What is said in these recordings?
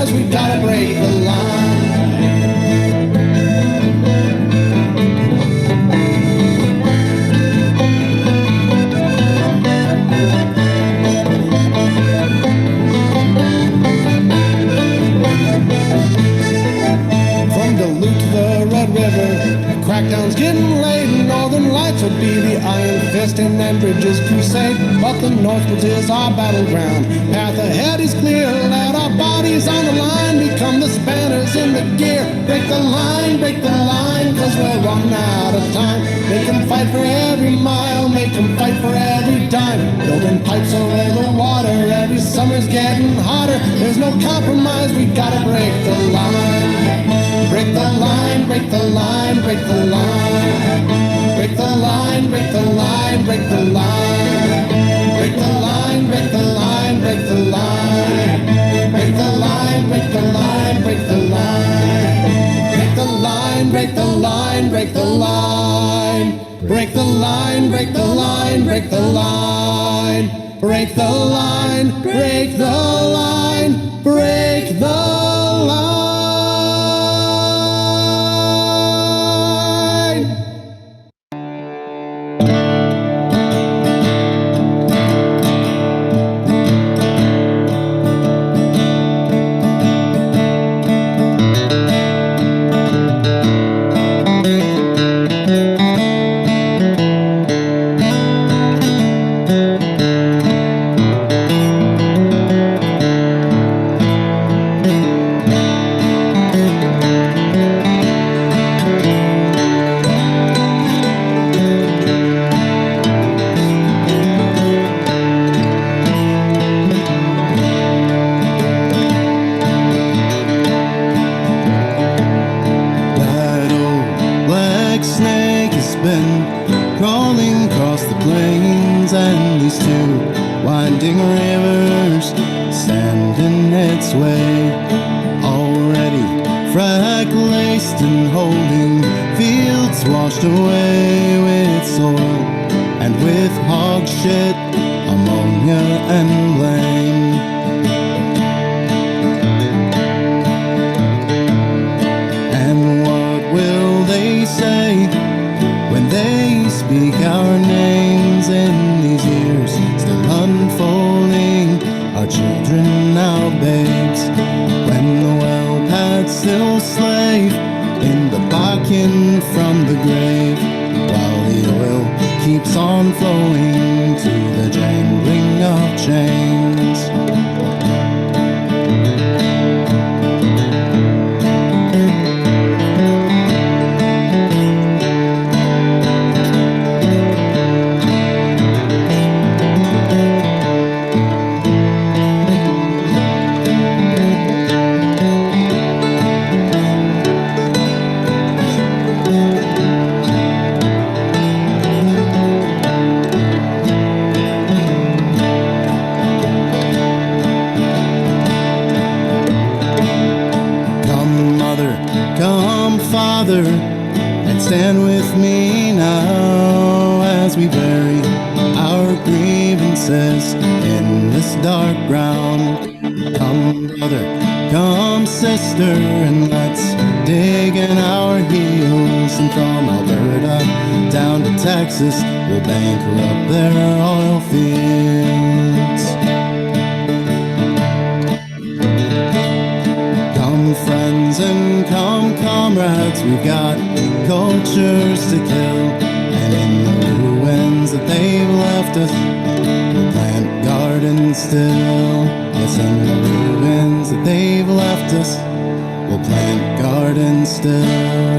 compromise, we gotta break the line. From Duluth to the Red River, crackdown's getting late, and Northern Lights will be the iron fist in Enbridge's crusade. But the Northwoods is our battleground. Path ahead is clear. Let our bodies on the line become the spanners in the gear. Break the line, cause we're running out of time. Make them fight for every mile, make them fight for every dime. Building pipes over the water, every summer's getting hotter. There's no compromise, we gotta break the line. Break the line, break the line, break the line. Break the line, break the line, break the line. Break the line, break the line, break the line. Break the line, break the line, break the line. Break the line, break the line, break the line. Break the line, break the line, break the line. Break the line, break the line, break the line. Will bankrupt their oil fields. Come friends and come comrades, we've got cultures to kill, and in the ruins that they've left us, we'll plant gardens still. Yes, in the ruins that they've left us, we'll plant gardens still.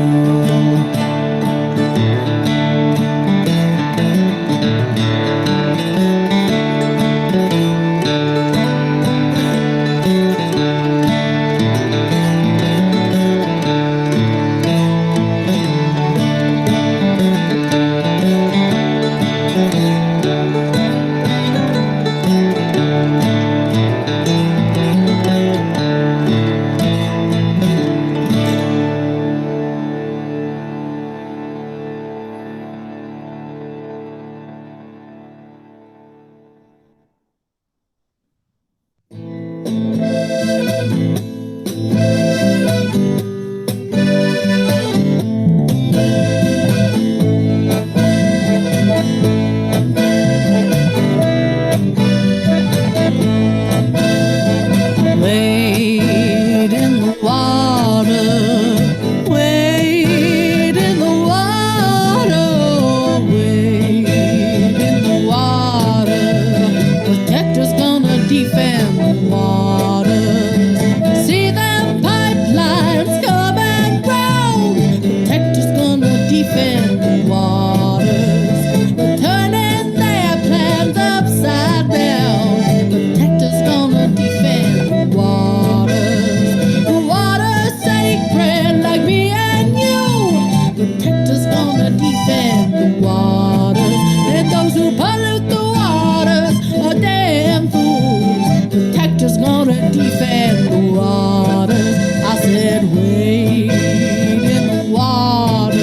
defend the waters. I said, wade in the water,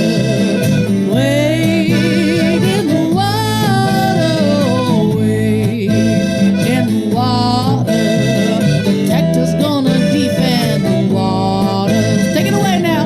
wade in the water, wade in the water. Protector's gonna defend the waters. Take it away now.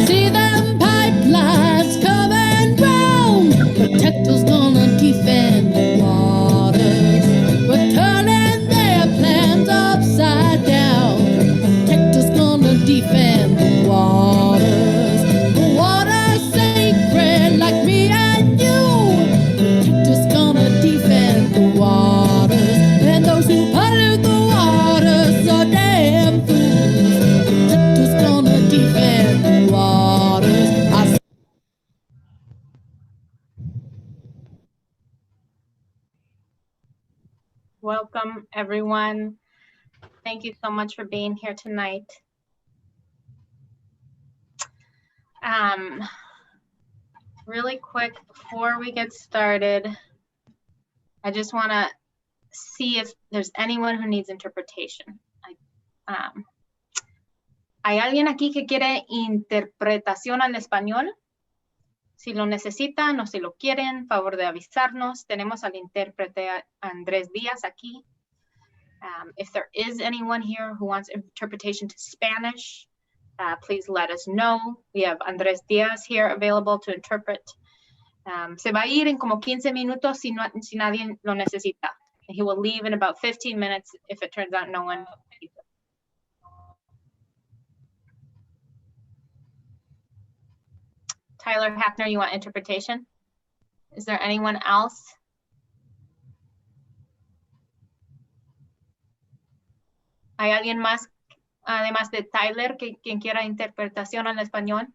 See them pipelines coming round. Protectors gonna defend the waters. We're turning their plans upside down. Protectors gonna defend the waters. The water's sacred like me and you. Protectors gonna defend the waters. And those who pollute the waters are damn fools. Protector's gonna defend the waters. Welcome, everyone. Thank you so much for being here tonight. Really quick, before we get started, I just want to see if there's anyone who needs interpretation. ¿Hay alguien aquí que quiere interpretación al español? Si lo necesitan o si lo quieren, favor de avisarnos. Tenemos al intérprete Andrés Díaz aquí. If there is anyone here who wants interpretation to Spanish, please let us know. We have Andrés Díaz here available to interpret. Se va a ir en como 15 minutos si nadie lo necesita. He will leave in about 15 minutes if it turns out no one needs it. Tyler Hafner, you want interpretation? Is there anyone else? ¿Hay alguien más, además de Tyler, quien quiera interpretación al español?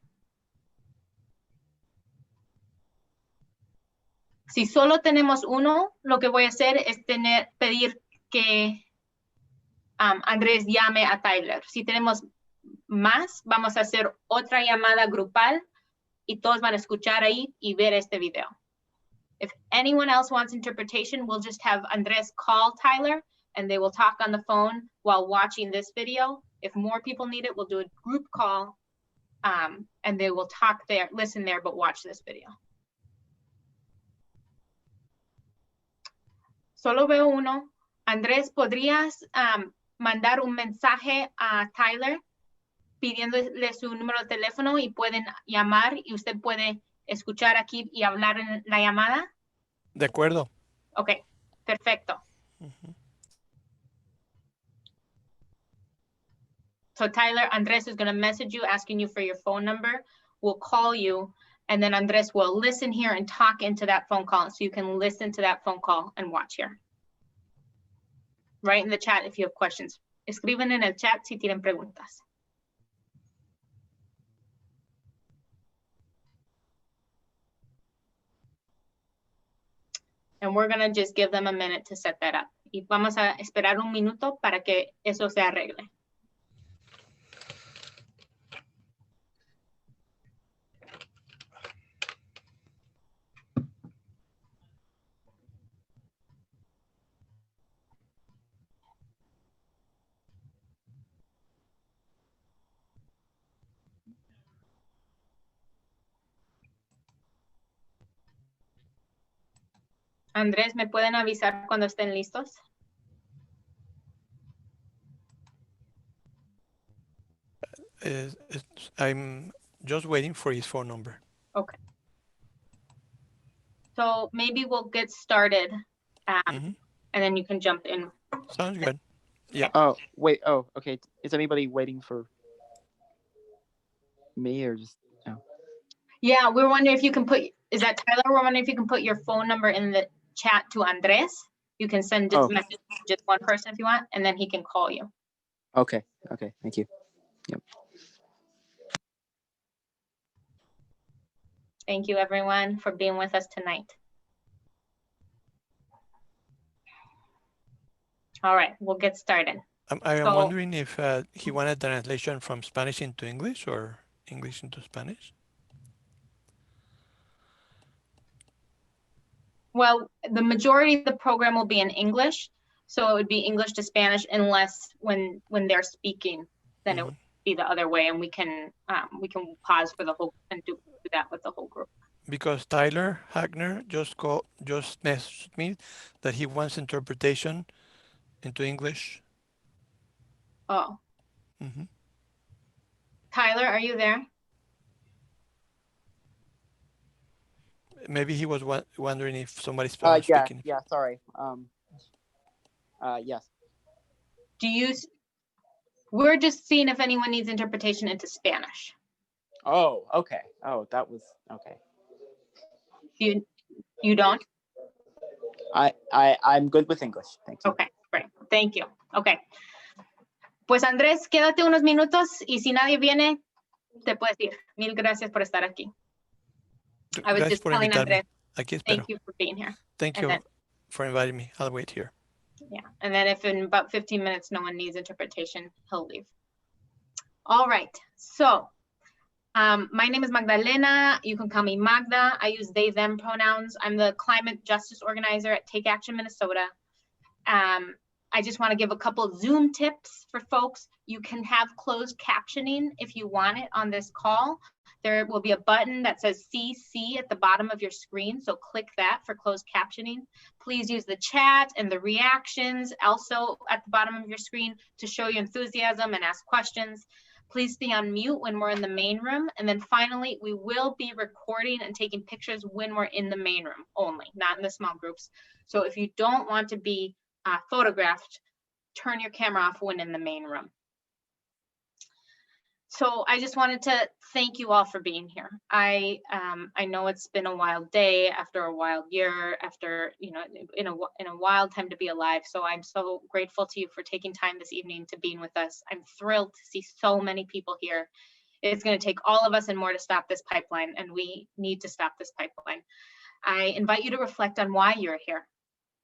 Si solo tenemos uno, lo que voy a hacer es pedir que Andrés llame a Tyler. Si tenemos más, vamos a hacer otra llamada grupal y todos van a escuchar ahí y ver este video. If anyone else wants interpretation, we'll just have Andrés call Tyler and they will talk on the phone while watching this video. If more people need it, we'll do a group call and they will talk there, listen there, but watch this video. Solo veo uno. Andrés, ¿podrías mandar un mensaje a Tyler pidiéndole su número de teléfono y pueden llamar y usted puede escuchar aquí y hablar en la llamada? De acuerdo. Ok, perfecto. So Tyler, Andrés is going to message you asking you for your phone number. We'll call you and then Andrés will listen here and talk into that phone call so you can listen to that phone call and watch here. Write in the chat if you have questions. Escriben en el chat si tienen preguntas. And we're going to just give them a minute to set that up. Y vamos a esperar un minuto para que eso se arregle. Andrés, ¿me pueden avisar cuando estén listos? I'm just waiting for his phone number. Okay. So maybe we'll get started and then you can jump in. Sounds good. Yeah. Oh, wait. Oh, okay. Is anybody waiting for me or just no? Yeah, we're wondering if you can put, is that Tyler? We're wondering if you can put your phone number in the chat to Andrés. You can send just message just one person if you want, and then he can call you. Okay, thank you. Yep. Thank you, everyone, for being with us tonight. All right, we'll get started. I am So- wondering if he wanted the translation from Spanish into English or English into Spanish. Well, the majority of the program will be in English, so it would be English to Spanish, unless when they're speaking, then it would be the other way, and we can pause for the whole and do that with the whole group. Because Tyler Hagner just messaged me that he wants interpretation into English. Oh, Mm-hmm. Tyler, are you there? Maybe he was wondering if somebody's speaking. Yeah, sorry. Yes. We're just seeing if anyone needs interpretation into Spanish. Oh, okay. Oh, that was okay. You don't? I'm good with English. Thank you. Okay, great. Thank you. Okay. Pues Andrés, quédate unos minutos y si nadie viene, te puedes ir. Mil gracias por estar aquí. I was just telling Andrés, thank you for being here. Thank you for inviting me. I'll wait here. Yeah, and then if in about 15 minutes no one needs interpretation, he'll leave. All right, so my name is Magdalena. You can call me Magda. I use they, them pronouns. I'm the climate justice organizer at TakeAction Minnesota. I just want to give a couple of Zoom tips for folks. You can have closed captioning if you want it on this call. There will be a button that says CC at the bottom of your screen, so click that for closed captioning. Please use the chat and the reactions also at the bottom of your screen to show your enthusiasm and ask questions. Please stay on mute when we're in the main room. And then finally, we will be recording and taking pictures when we're in the main room only, not in the small groups. So if you don't want to be photographed, turn your camera off when in the main room. So I just wanted to thank you all for being here. I know it's been a wild day after a wild year, after, you know, in a wild time to be alive. So I'm so grateful to you for taking time this evening to being with us. I'm thrilled to see so many people here. It's going to take all of us and more to stop this pipeline, and we need to stop this pipeline. I invite you to reflect on why you're here.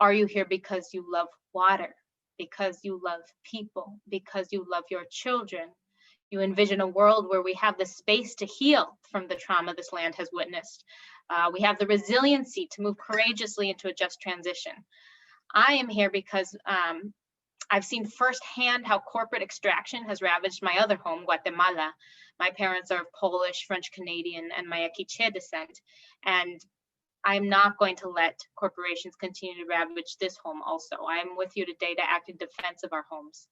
Are you here because you love water, because you love people, because you love your children? You envision a world where we have the space to heal from the trauma this land has witnessed. We have the resiliency to move courageously into a just transition. I am here because I've seen firsthand how corporate extraction has ravaged my other home, Guatemala. My parents are of Polish, French Canadian, and Mayaquiche descent. And I'm not going to let corporations continue to ravage this home also. I'm with you today to act in defense of our homes.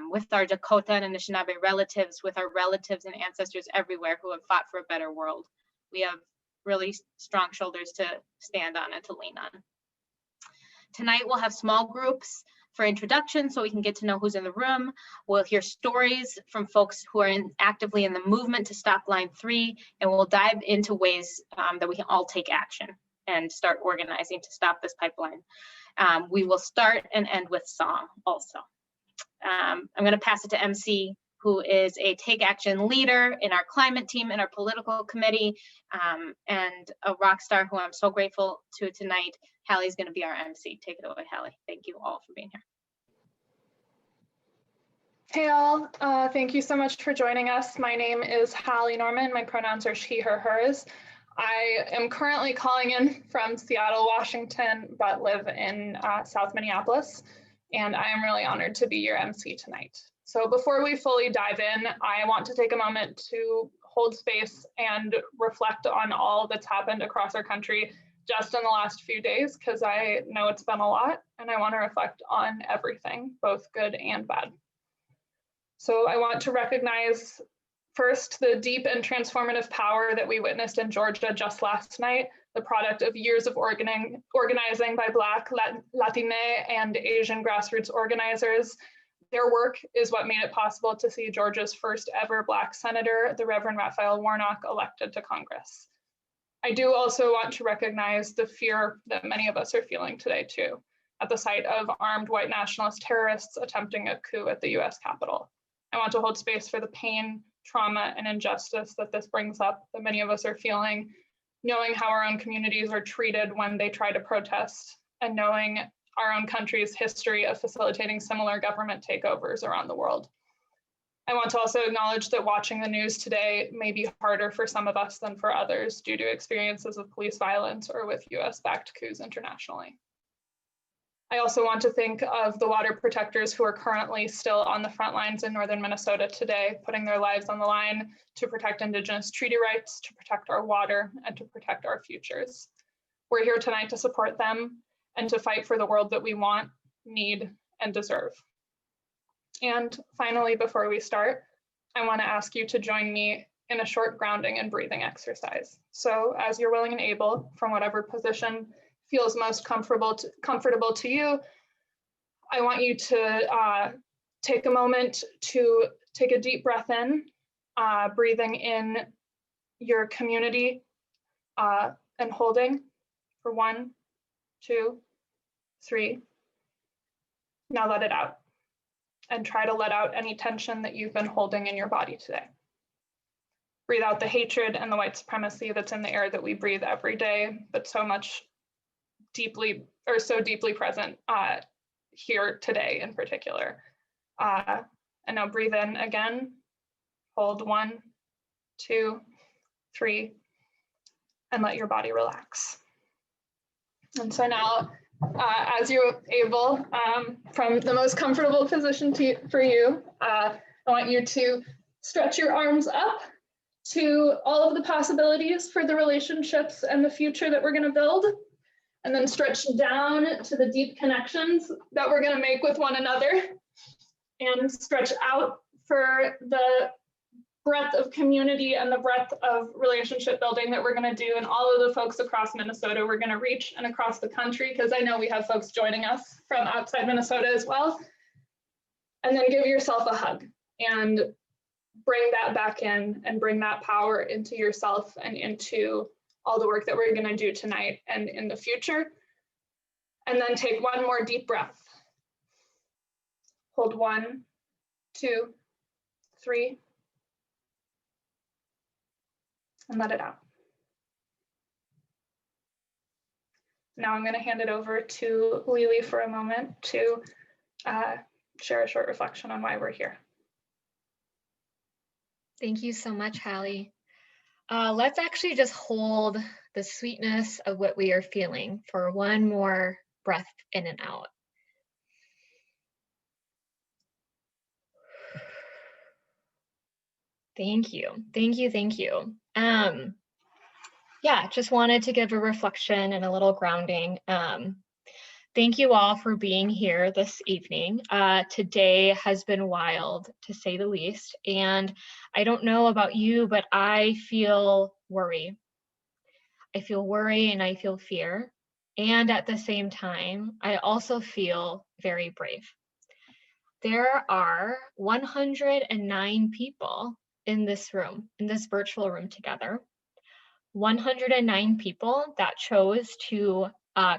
With our Dakota and Anishinaabe relatives, with our relatives and ancestors everywhere who have fought for a better world. We have really strong shoulders to stand on and to lean on. Tonight we'll have small groups for introduction so we can get to know who's in the room. We'll hear stories from folks who are actively in the movement to stop line 3, and we'll dive into ways that we can all take action and start organizing to stop this pipeline. We will start and end with song also. I'm going to pass it to MC, who is a Take Action leader in our climate team and our political committee, and a rock star who I'm so grateful to tonight. Halley's going to be our MC. Take it away, Halley. Thank you all for being here. Hey all, thank you so much for joining us. My name is Halley Norman. My pronouns are she, her, hers. I am currently calling in from Seattle, Washington, but live in South Minneapolis. And I am really honored to be your MC tonight. So before we fully dive in, I want to take a moment to hold space and reflect on all that's happened across our country just in the last few days, because I know it's been a lot, and I want to reflect on everything, both good and bad. So I want to recognize first the deep and transformative power that we witnessed in Georgia just last night, the product of years of organizing by Black, Latine, and Asian grassroots organizers. Their work is what made it possible to see Georgia's first ever Black senator, the Reverend Raphael Warnock, elected to Congress. I do also want to recognize the fear that many of us are feeling today too. at the site of armed white nationalist terrorists attempting a coup at the US Capitol. I want to hold space for the pain, trauma, and injustice that this brings up, that many of us are feeling, knowing how our own communities are treated when they try to protest, and knowing our own country's history of facilitating similar government takeovers around the world. I want to also acknowledge that watching the news today may be harder for some of us than for others due to experiences of police violence or with US-backed coups internationally. I also want to think of the water protectors who are currently still on the front lines in northern Minnesota today, putting their lives on the line to protect Indigenous treaty rights, to protect our water, and to protect our futures. We're here tonight to support them and to fight for the world that we want, need, and deserve. And finally, before we start, I want to ask you to join me in a short grounding and breathing exercise. So as you're willing and able, from whatever position feels most comfortable to you, I want you to take a moment to take a deep breath in, breathing in your community and holding for 1, 2, 3. Now let it out and try to let out any tension that you've been holding in your body today. Breathe out the hatred and the white supremacy that's in the air that we breathe every day, but so deeply present here today in particular. And now breathe in again, hold 1, 2, 3, and let your body relax. And so now, as you're able, from the most comfortable position for you, I want you to stretch your arms up to all of the possibilities for the relationships and the future that we're going to build, and then stretch down to the deep connections that we're going to make with one another, and stretch out for the breadth of community and the breadth of relationship building that we're going to do, and all of the folks across Minnesota we're going to reach, and across the country, because I know we have folks joining us from outside Minnesota as well. And then give yourself a hug and bring that back in and bring that power into yourself and into all the work that we're going to do tonight and in the future. And then take one more deep breath. Hold 1, 2, 3. And let it out. Now I'm going to hand it over to Lily for a moment to share a short reflection on why we're here. Thank you so much, Halley. Let's actually just hold the sweetness of what we are feeling for one more breath in and out. Thank you, thank you, thank you. Yeah, just wanted to give a reflection and a little grounding. Thank you all for being here this evening. Today has been wild, to say the least, and I don't know about you, but I feel worry. I feel worry and I feel fear, and at the same time, I also feel very brave. There are 109 people in this room, in this virtual room together. 109 people that chose to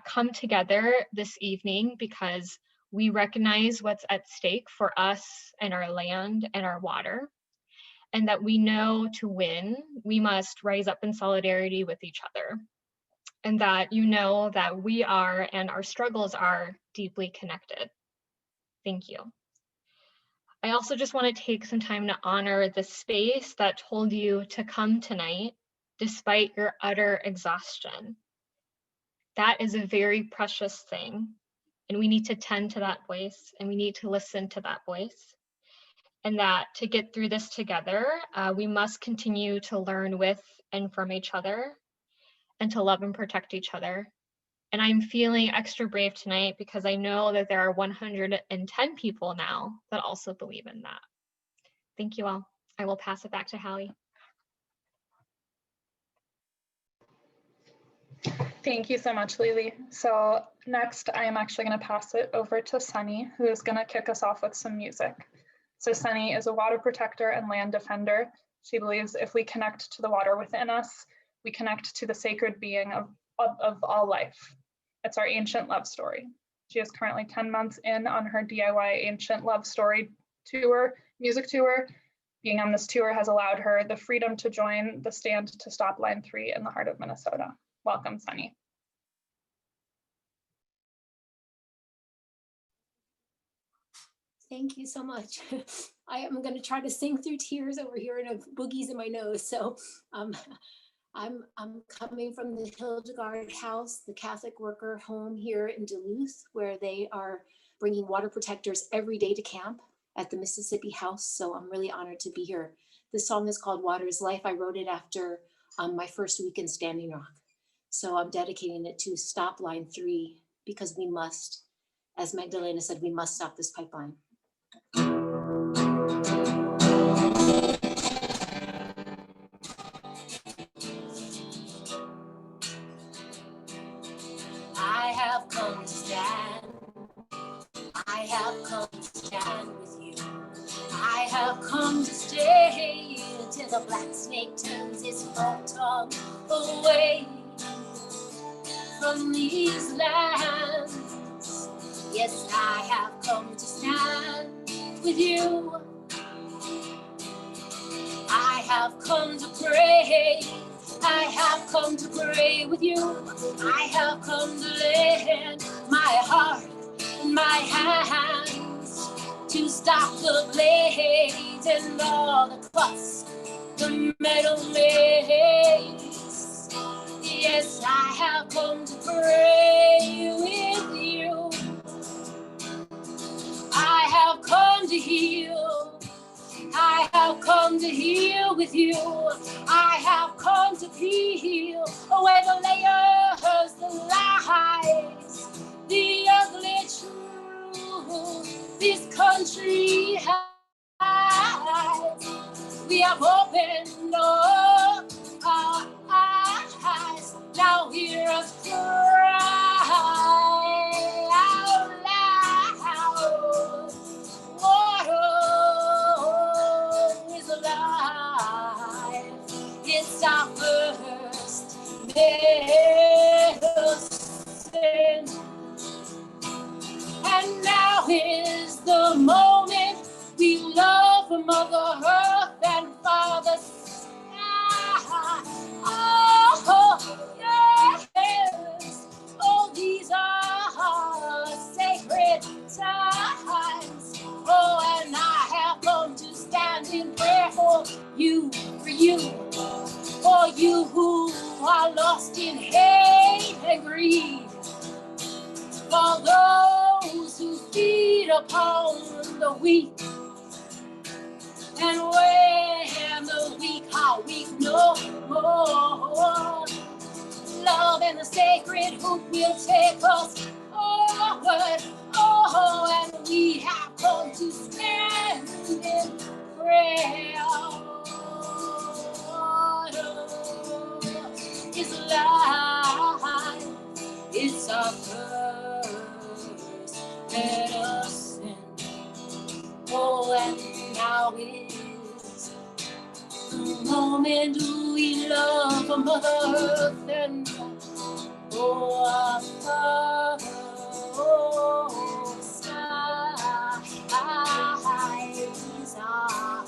come together this evening because we recognize what's at stake for us and our land and our water, and that we know to win, we must rise up in solidarity with each other, and that you know that we are and our struggles are deeply connected. Thank you. I also just want to take some time to honor the space that told you to come tonight despite your utter exhaustion. That is a very precious thing, and we need to tend to that voice, and we need to listen to that voice. And that to get through this together, we must continue to learn with and from each other, and to love and protect each other. And I'm feeling extra brave tonight because I know that there are 110 people now that also believe in that. Thank you all. I will pass it back to Halley. Thank you so much, Lily. So next, I am actually going to pass it over to Sunny, who is going to kick us off with some music. So Sunny is a water protector and land defender. She believes if we connect to the water within us, we connect to the sacred being of all life. It's our ancient love story. She is currently 10 months in on her DIY Ancient Love Story tour, music tour. Being on this tour has allowed her the freedom to join the Stand to Stop Line 3 in the heart of Minnesota. Welcome, Sunny. Thank you so much. I am going to try to sing through tears over here and boogies in my nose. So I'm coming from the Hildegard House, the Catholic worker home here in Duluth, where they are bringing water protectors every day to camp at the Mississippi House. So I'm really honored to be here. This song is called Water is Life. I wrote it after my first week in Standing Rock. So I'm dedicating it to Stop Line 3 because we must, as Magdalena said, we must stop this pipeline. I have come to stand. I have come to stand with you. I have come to stay till the black snake turns its long tongue away from these lands. Yes, I have come to stand with you. I have come to pray. I have come to pray with you. I have come to lend my heart and my hands to stop the blades and all the cuts the metal makes. Yes, I have come to pray with you. I have come to heal. I have come to heal with you. I have come to peel away the layers, the lies, the ugly truth this country has. We have opened up our eyes. Now hear us cry out loud. Water is alive. It's our first medicine. And now is the moment we love Mother Earth and Father Sky. Oh, yes. Oh, these are sacred times. Oh, and I have come to stand in prayer for you, for you who are lost in hate and greed, for those who feed upon the weak, and when the weak are weak no more, love and the sacred hoop will take us forward. Oh, and we have come to stand in prayer. It's alive. It's our first medicine. Oh, and now is the moment we love Mother Earth and our Father, sky. These are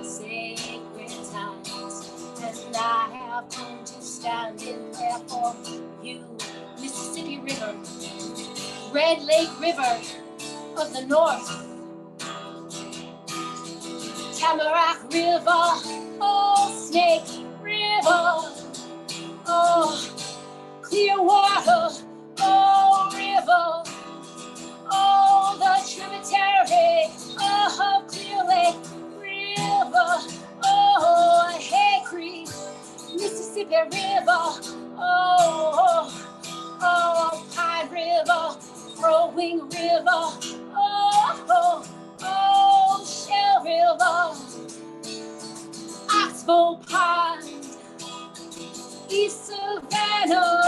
sacred times, and I have come to stand in prayer for you. Mississippi River, Red Lake River of the North, Tamarack River, oh, Snake River, oh, Clearwater, oh, river, oh, the tributary of Clear Lake River, oh, Hay Creek, Mississippi River, oh, Pine River, Growing River, oh, Shell River, Oxbow Pond, East Savannah,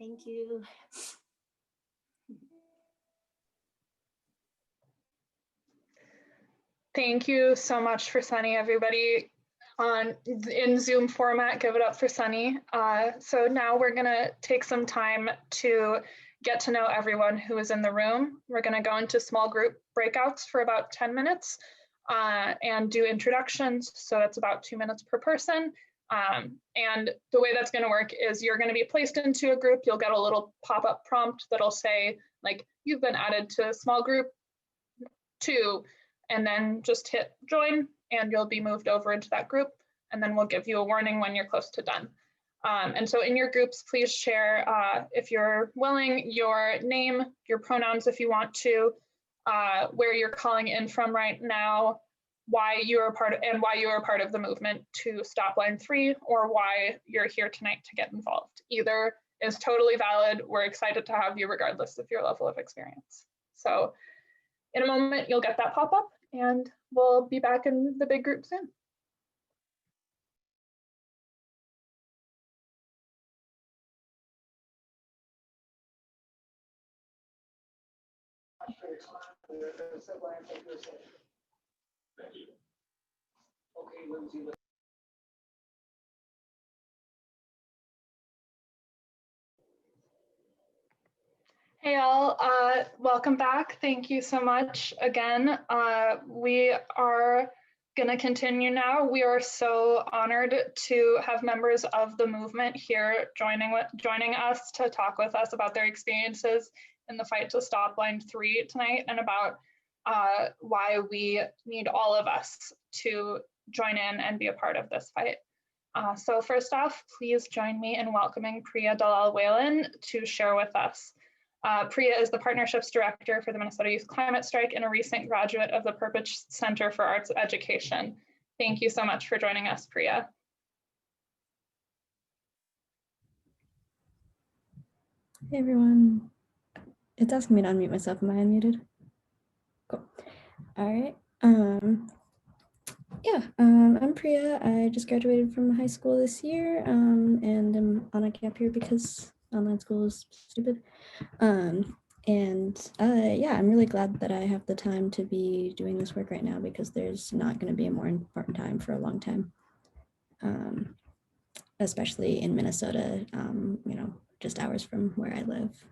Thank you. Thank you so much for Sunny, everybody in Zoom format. Give it up for Sunny. So now we're gonna take some time to get to know everyone who is in the room. We're gonna go into small group breakouts for about 10 minutes and do introductions. So that's about 2 minutes per person. And the way that's gonna work is you're gonna be placed into a group. You'll get a little pop-up prompt that'll say, like, you've been added to small group 2, and then just hit join and you'll be moved over into that group. And then we'll give you a warning when you're close to done. And so in your groups, please share, if you're willing, your name, your pronouns if you want to, where you're calling in from right now, why you are part of the movement to stop line 3, or why you're here tonight to get involved. Either is totally valid. We're excited to have you regardless of your level of experience. So in a moment, you'll get that pop-up and we'll be back in the big group soon. Hey all, welcome back. Thank you so much again. We are gonna continue now. We are so honored to have members of the movement here joining us to talk with us about their experiences in the fight to stop line 3 tonight, and about why we need all of us to join in and be a part of this fight. So first off, please join me in welcoming Priya Delal-Whelan to share with us. Priya is the Partnerships Director for the Minnesota Youth Climate Strike and a recent graduate of the Purpose Center for Arts Education. Thank you so much for joining us, Priya. Hey everyone. It's asking me to unmute myself. Am I unmuted? Cool. All right. I'm Priya. I just graduated from high school this year and I'm on a gap here because online school is stupid. I'm really glad that I have the time to be doing this work right now because there's not going to be a more important time for a long time, especially in Minnesota, just hours from where I live.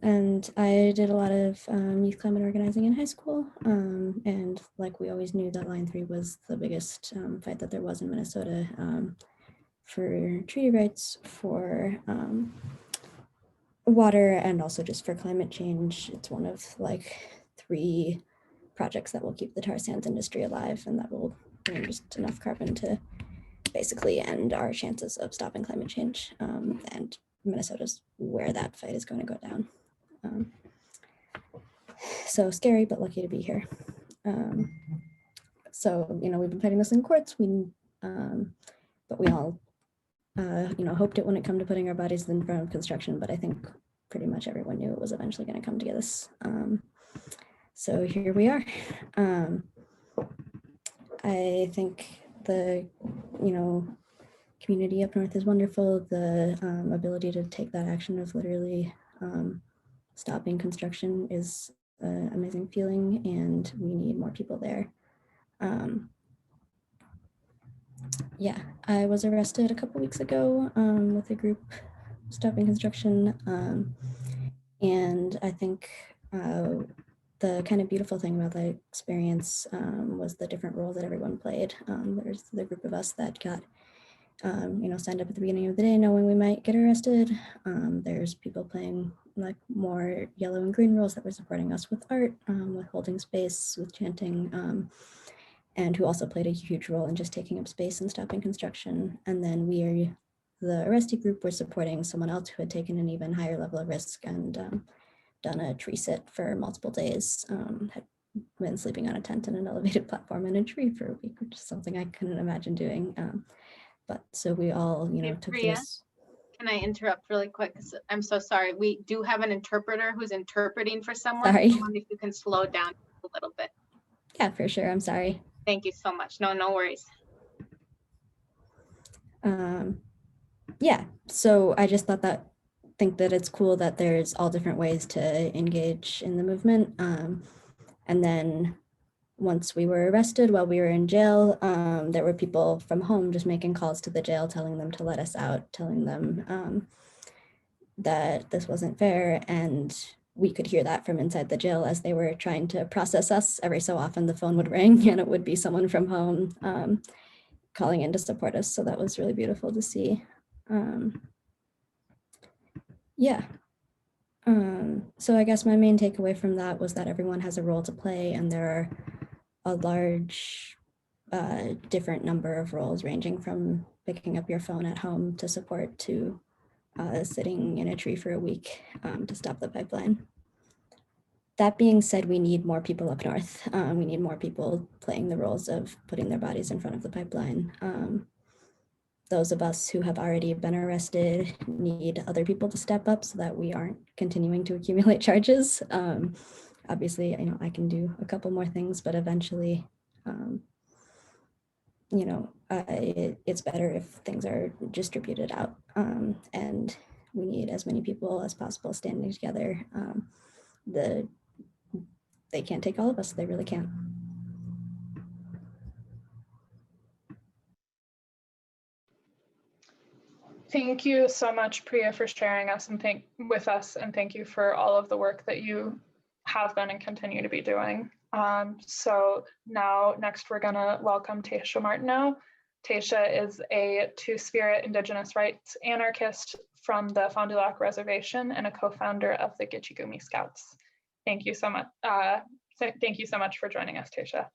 And I did a lot of youth climate organizing in high school, and like we always knew that line 3 was the biggest fight that there was in Minnesota for treaty rights, for water, and also just for climate change. It's one of like 3 projects that will keep the tar sands industry alive, and that will bring just enough carbon to basically end our chances of stopping climate change. And Minnesota's where that fight is going to go down. So scary, but lucky to be here. We've been fighting this in courts, but we all, hoped it wouldn't come to putting our bodies in front of construction, but I think pretty much everyone knew it was eventually going to come to get us. So here we are. I think the, community up north is wonderful. The ability to take that action of literally stopping construction is an amazing feeling, and we need more people there. I was arrested a couple weeks ago with a group stopping construction, and I think the kind of beautiful thing about that experience was the different roles that everyone played. There's the group of us that got signed up at the beginning of the day knowing we might get arrested. There's people playing like more yellow and green roles that were supporting us with art, with holding space, with chanting, and who also played a huge role in just taking up space and stopping construction. And then the arrested group, were supporting someone else who had taken an even higher level of risk and done a tree sit for multiple days, had been sleeping on a tent in an elevated platform in a tree for a week, which is something I couldn't imagine doing. But so we all, took Priya, this. Can I interrupt really quick? I'm so sorry. We do have an interpreter who's interpreting for someone. Sorry. I wonder if you can slow down a little bit. Yeah, for sure. I'm sorry. Thank you so much. No worries. Yeah, so I just think that it's cool that there's all different ways to engage in the movement. And then once we were arrested while we were in jail, there were people from home just making calls to the jail, telling them to let us out, telling them that this wasn't fair. And we could hear that from inside the jail as they were trying to process us. Every so often the phone would ring and it would be someone from home calling in to support us. So that was really beautiful to see. Yeah. So I guess my main takeaway from that was that everyone has a role to play, and there are a large different number of roles, ranging from picking up your phone at home to support to sitting in a tree for a week to stop the pipeline. That being said, we need more people up north. We need more people playing the roles of putting their bodies in front of the pipeline. Those of us who have already been arrested need other people to step up so that we aren't continuing to accumulate charges. Obviously, I can do a couple more things, but eventually, it's better if things are distributed out. And we need as many people as possible standing together. They can't take all of us, they really can't. Thank you so much, Priya, for sharing with us, and thank you for all of the work that you have been and continue to be doing. So next we're gonna welcome Taysha Martineau. Taysha is a Two-Spirit Indigenous rights anarchist from the Fond du Lac Reservation and a co-founder of the Gitche Gumee Scouts. Thank you so much. Thank you so much for joining us, Taysha.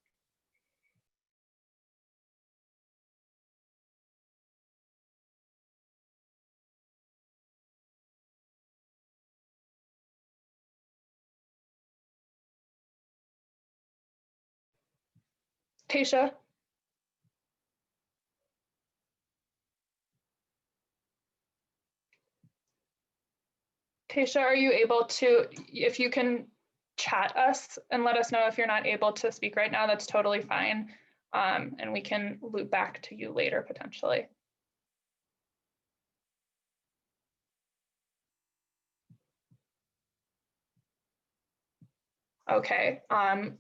Taysha. Taysha, are you able to, if you can chat us and let us know if you're not able to speak right now, that's totally fine. And we can loop back to you later potentially. Okay,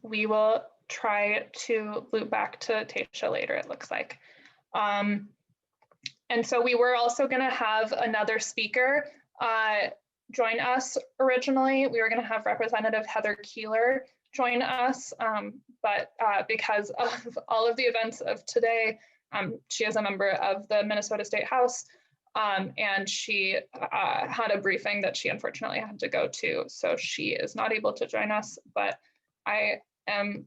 we will try to loop back to Taysha later, it looks like. And so we were also gonna have another speaker join us originally. We were gonna have Representative Heather Keeler join us, but because of all of the events of today, she is a member of the Minnesota State House, and she had a briefing that she unfortunately had to go to, so she is not able to join us, but I am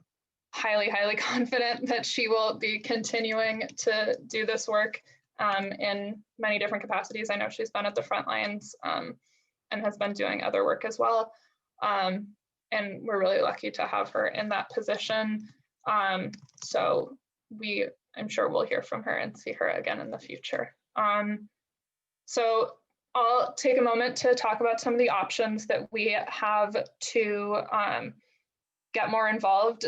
highly, highly confident that she will be continuing to do this work in many different capacities. I know she's been at the front lines and has been doing other work as well. And we're really lucky to have her in that position. So I'm sure we'll hear from her and see her again in the future. So I'll take a moment to talk about some of the options that we have to get more involved.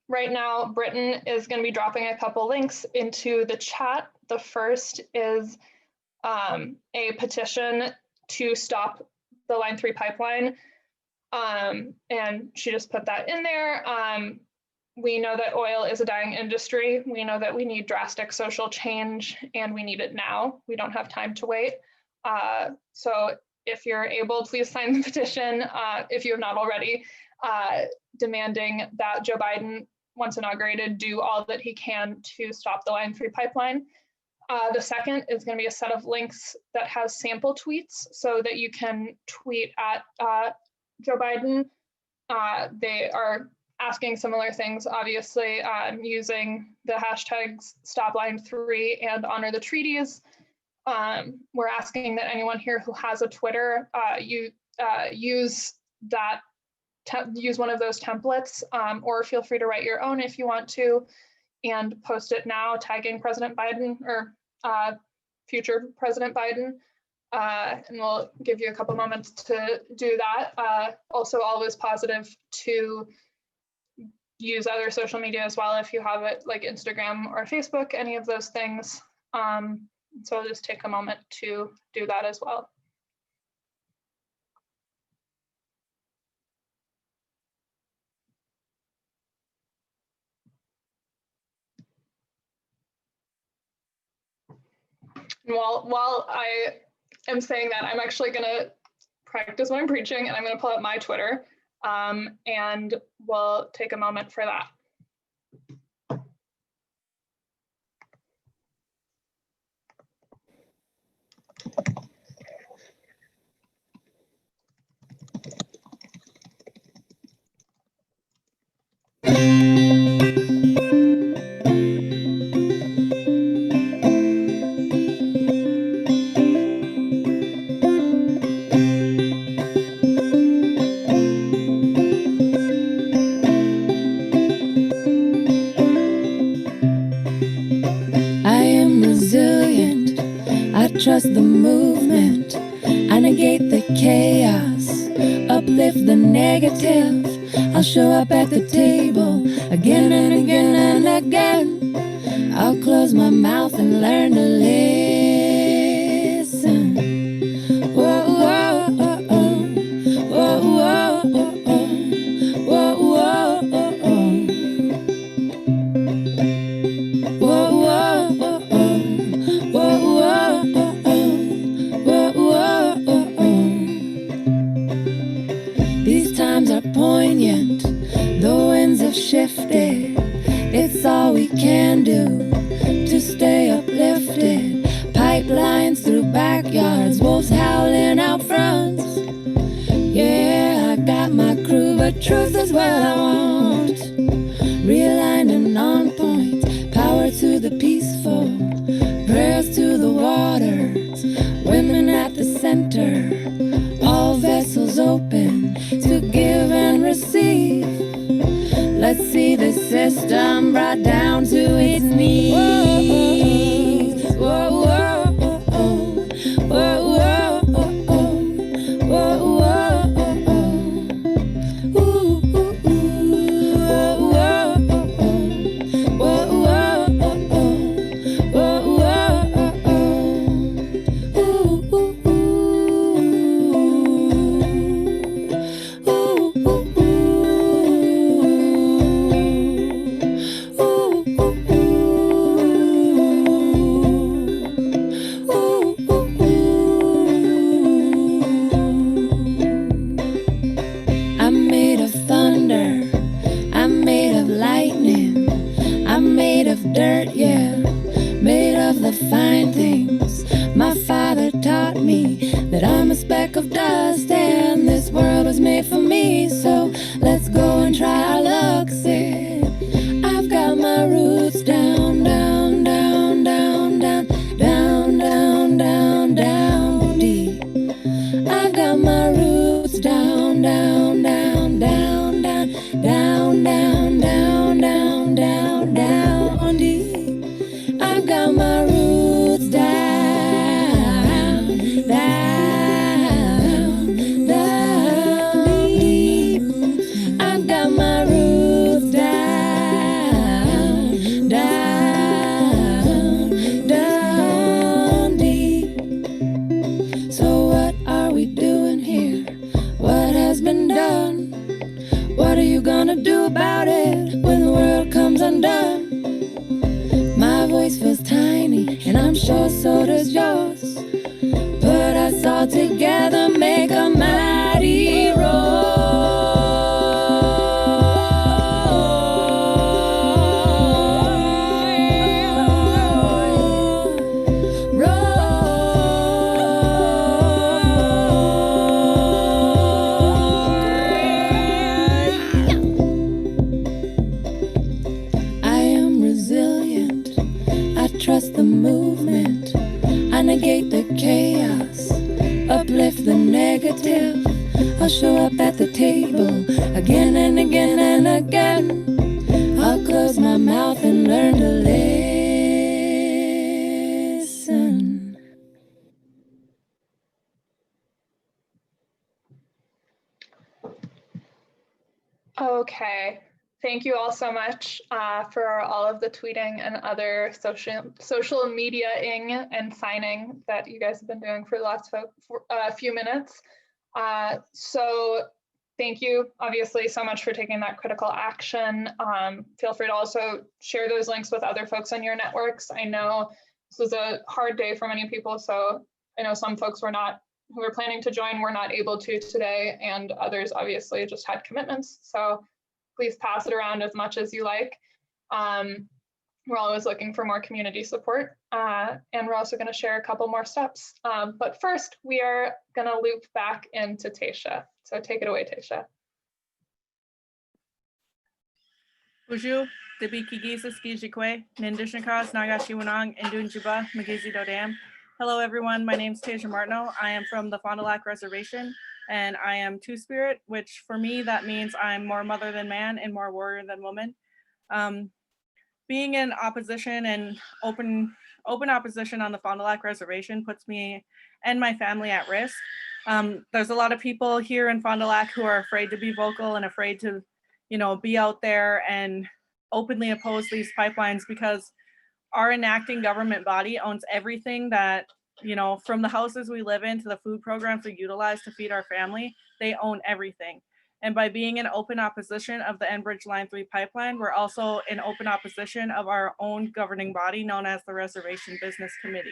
Right now, Britton is going to be dropping a couple links into the chat. The first is a petition to stop the Line 3 pipeline. And she just put that in there. We know that oil is a dying industry. We know that we need drastic social change and we need it now. We don't have time to wait. So if you're able, please sign the petition if you have not already, demanding that Joe Biden, once inaugurated, do all that he can to stop the Line 3 pipeline. The second is going to be a set of links that has sample tweets so that you can tweet at Joe Biden. They are asking similar things, obviously, using the hashtags #StopLine3 and Honor the Treaties. We're asking that anyone here who has a Twitter use one of those templates, or feel free to write your own if you want to, and post it now, tagging President Biden or future President Biden. And we'll give you a couple moments to do that. Also, always positive to use other social media as well if you have it, like Instagram or Facebook, any of those things. So I'll just take a moment to do that as well. And while I am saying that, I'm actually going to practice what I'm preaching, and I'm going to pull up my Twitter, and we'll take a moment for that. Trust the movement, I negate the chaos, uplift the negative. I'll show up at the table again and again and again. I'll close my mouth and learn to listen. Whoa, whoa, oh, oh. Whoa, whoa, oh, oh. Whoa, whoa, oh, oh. Whoa, whoa, oh, oh. Whoa, whoa. Poignant, the winds have shifted. It's all we can do to stay uplifted. Pipelines through backyards, wolves howling out fronts. Yeah, I got my crew, but truth is what I want. Realigned and on point, power to the peaceful, prayers to the waters, women at the center, all vessels open to give and receive. Let's see the system brought down to its knees. Whoa, whoa, oh, oh. Whoa, whoa, oh, oh. Whoa, whoa, oh, oh. Ooh, ooh, ooh. Whoa, whoa, oh, oh. Whoa, whoa, oh, oh. Whoa, whoa, oh, oh. Ooh, ooh, ooh. Dirt, yeah, made of the fine things. My father taught me that I'm a speck of dust and this world was made for me. So let's go and try our luck, Sid. I've got my roots down, down, down, down, down, down, down, down, down deep. I've got my roots down, down, down, down, down, down, down, down, down, down, down deep. I've got my roots down, down, down deep. I've got my roots down, down, down deep. So what are we doing here? What has been done? What are you gonna do about it when the world comes undone? My voice feels tiny, and I'm sure so does yours. Put us all together, make a mighty trust the movement, I negate the chaos, uplift the negative. I'll show up at the table again and again and again. I'll close my mouth and learn to listen. Okay, thank you all so much for all of the tweeting and other social media-ing and signing that you guys have been doing for the last few minutes. So thank you, obviously, so much for taking that critical action. Feel free to also share those links with other folks on your networks. I know this was a hard day for many people, so I know some folks who were planning to join were not able to today, and others obviously just had commitments. So please pass it around as much as you like. We're always looking for more community support, and we're also going to share a couple more steps. But first, we are going to loop back into Taysha. So take it away, Taysha. Bonjour, Debi Kigisa Skijikwe, Nindishnakas Nagashiwanang, Indunjuba, Magizi Dodam. Hello, everyone. My name is Taysha Martineau. I am from the Fond du Lac Reservation, and I am Two-Spirit, which for me, that means I'm more mother than man and more warrior than woman. Being in opposition and open opposition on the Fond du Lac Reservation puts me and my family at risk. There's a lot of people here in Fond du Lac who are afraid to be vocal and afraid to, be out there and openly oppose these pipelines because our enacting government body owns everything that, from the houses we live in to the food programs we utilize to feed our family, they own everything. And by being in open opposition of the Enbridge Line 3 pipeline, we're also in open opposition of our own governing body known as the Reservation Business Committee.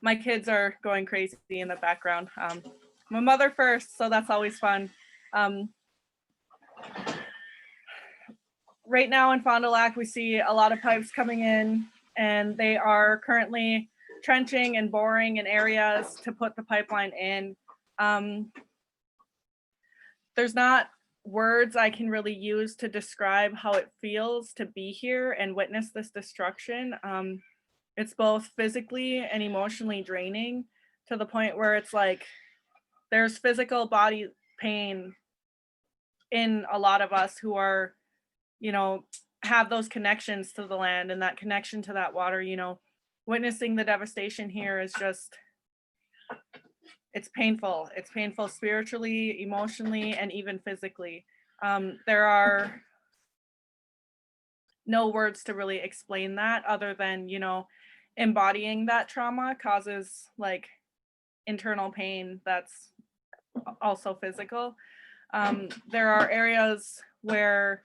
My kids are going crazy in the background. I'm a mother first, so that's always fun. Right now in Fond du Lac, we see a lot of pipes coming in, and they are currently trenching and boring in areas to put the pipeline in. There's not words I can really use to describe how it feels to be here and witness this destruction. It's both physically and emotionally draining to the point where it's like there's physical body pain in a lot of us who are, have those connections to the land and that connection to that water. Witnessing the devastation here is just, it's painful. It's painful spiritually, emotionally, and even physically. There are no words to really explain that other than, embodying that trauma causes like internal pain that's also physical. There are areas where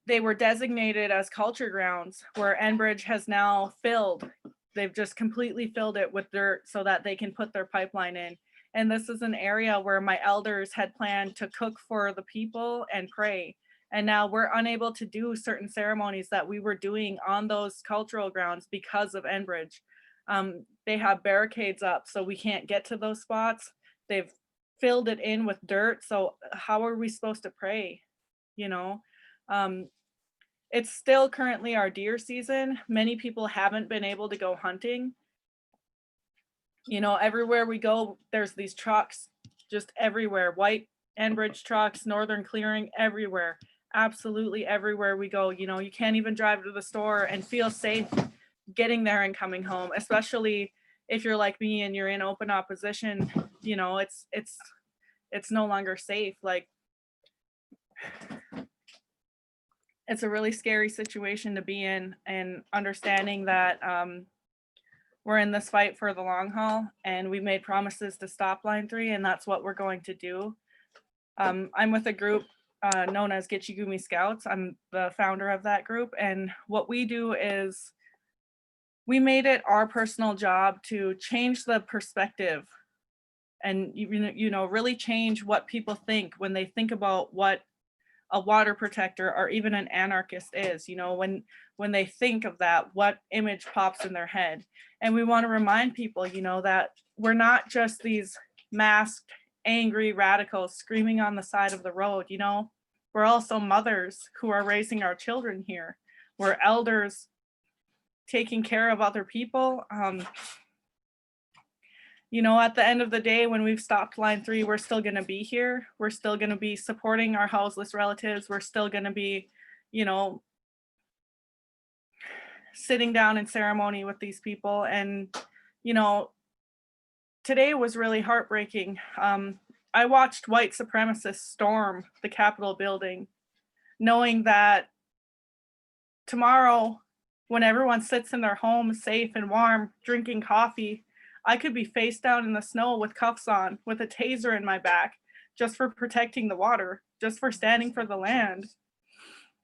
they were designated as culture grounds where Enbridge has now filled. They've just completely filled it with dirt so that they can put their pipeline in. And this is an area where my elders had planned to cook for the people and pray. And now we're unable to do certain ceremonies that we were doing on those cultural grounds because of Enbridge. They have barricades up so we can't get to those spots. They've filled it in with dirt. So how are we supposed to pray? It's still currently our deer season. Many people haven't been able to go hunting. Everywhere we go, there's these trucks just everywhere. White Enbridge trucks, Northern Clearing, everywhere. Absolutely everywhere we go. You can't even drive to the store and feel safe getting there and coming home, especially if you're like me and you're in open opposition. It's no longer safe. Like, it's a really scary situation to be in, and understanding that we're in this fight for the long haul and we made promises to stop Line 3, and that's what we're going to do. I'm with a group known as Gitchigumi Scouts. I'm the founder of that group, and what we do is we made it our personal job to change the perspective and really change what people think when they think about what a water protector or even an anarchist is. When they think of that, what image pops in their head. And we want to remind people, that we're not just these masked, angry radicals screaming on the side of the road. We're also mothers who are raising our children here. We're elders taking care of other people. At the end of the day, when we've stopped Line 3, we're still going to be here. We're still going to be supporting our houseless relatives. We're still going to be, sitting down in ceremony with these people and, today was really heartbreaking. I watched white supremacists storm the Capitol building, knowing that tomorrow, when everyone sits in their home safe and warm, drinking coffee, I could be face down in the snow with cuffs on, with a taser in my back, just for protecting the water, just for standing for the land.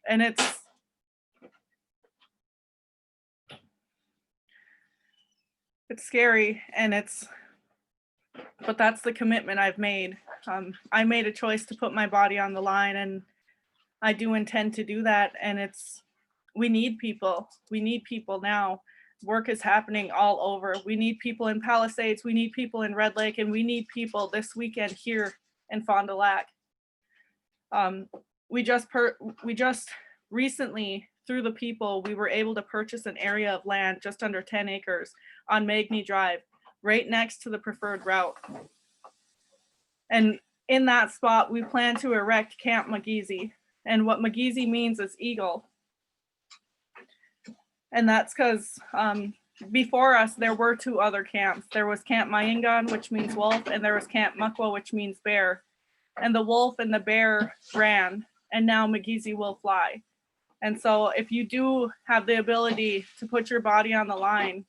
And it's scary, and but that's the commitment I've made. I made a choice to put my body on the line, and I do intend to do that. And we need people. We need people now. Work is happening all over. We need people in Palisades. We need people in Red Lake, and we need people this weekend here in Fond du Lac. We just recently, through the people, we were able to purchase an area of land just under 10 acres on Magny Drive, right next to the preferred route. And in that spot, we plan to erect Camp McGeezy. And what McGeezy means is eagle. And that's because before us, there were 2 other camps. There was Camp Mayingan, which means wolf, and there was Camp Muckwa, which means bear. And the wolf and the bear ran, and now McGeezy will fly. And so if you do have the ability to put your body on the line,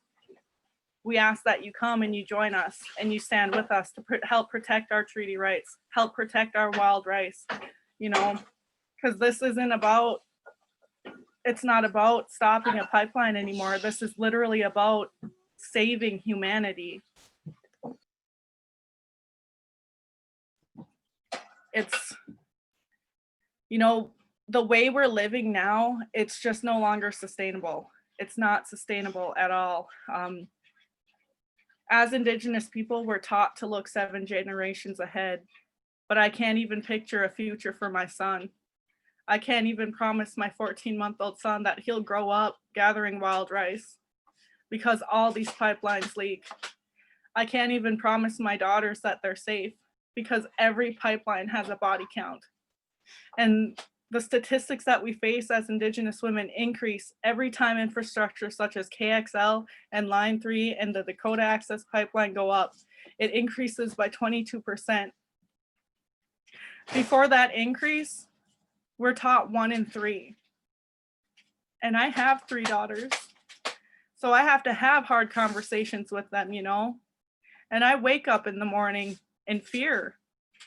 we ask that you come and you join us and you stand with us to help protect our treaty rights, help protect our wild rice, you know, because this isn't about, it's not about stopping a pipeline anymore. This is literally about saving humanity. It's, you know, the way we're living now, it's just no longer sustainable. It's not sustainable at all. As Indigenous people, we're taught to look 7 generations ahead, but I can't even picture a future for my son. I can't even promise my 14-month-old son that he'll grow up gathering wild rice because all these pipelines leak. I can't even promise my daughters that they're safe because every pipeline has a body count. And the statistics that we face as Indigenous women increase every time infrastructure such as KXL and Line 3 and the Dakota Access Pipeline go up. It increases by 22%. Before that increase, we're taught 1 in 3. And I have 3 daughters. So I have to have hard conversations with them, you know? And I wake up in the morning in fear,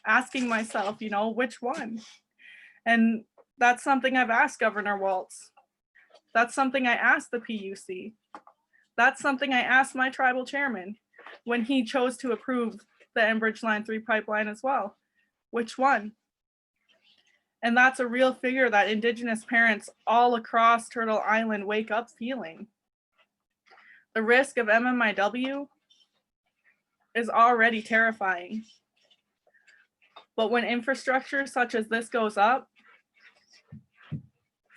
asking myself, you know, which one? And that's something I've asked Governor Waltz. That's something I asked the PUC. That's something I asked my tribal chairman when he chose to approve the Enbridge Line 3 pipeline as well. Which one? And that's a real figure that Indigenous parents all across Turtle Island wake up feeling. The risk of MMIW is already terrifying. But when infrastructure such as this goes up,